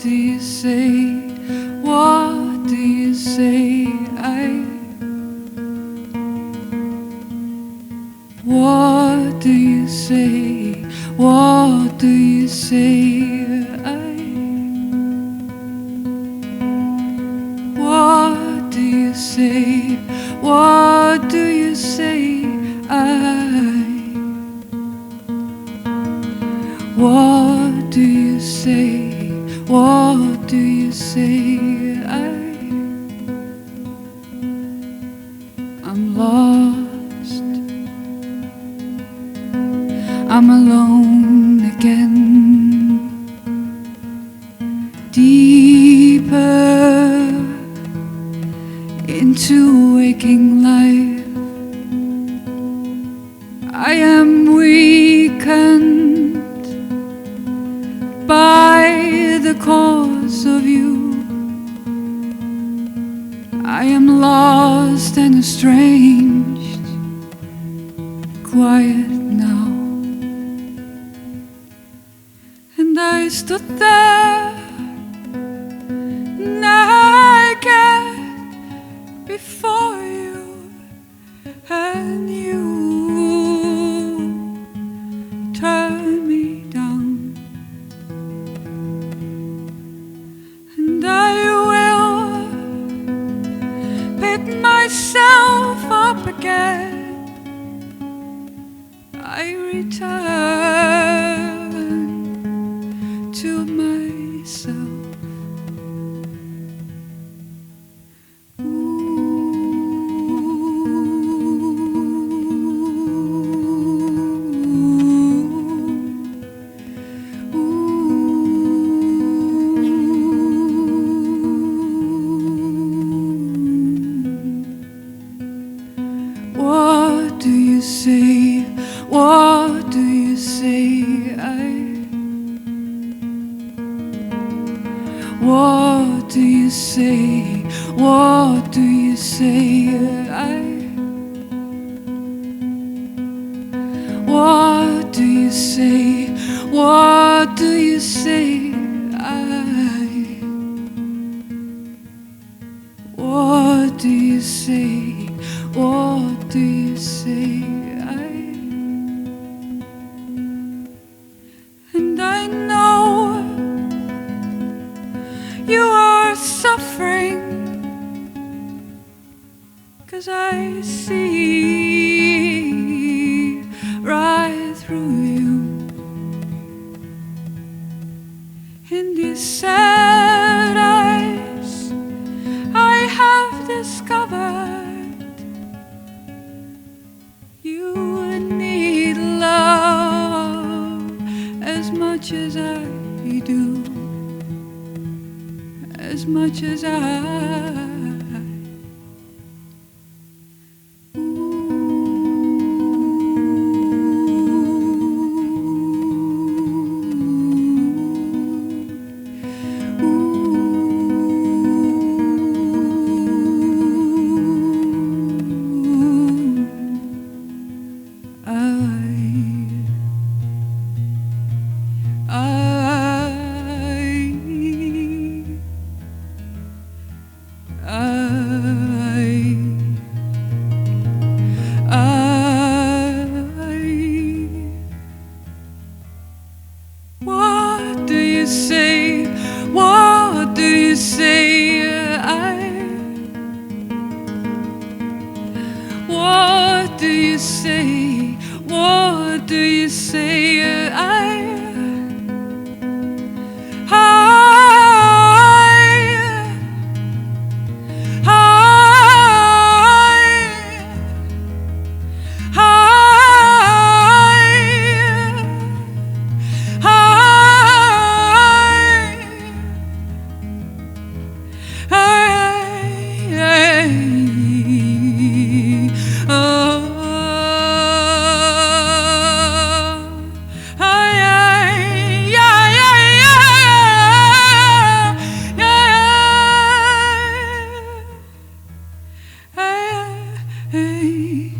do you say? What do you say? What do you say? What do you say? What do you say? What do you say? What do you say? What do you say? I'm lost. I'm alone again. Deeper into waking life, I am weakened by the cause of you. I am lost and estranged, quiet now. And I stood there naked before you, and you turned me down. And I will pick myself up again. I return to myself. What do you say? What do you say? What do you say? What do you say? What do you say? What do you say? What do you say? What do you say? And I know you are suffering, 'cause I see right through you. In these sad eyes I have discovered you need love as much as I do, as much as I. What do you say? What do you say? What do you say? What do you say? Hey,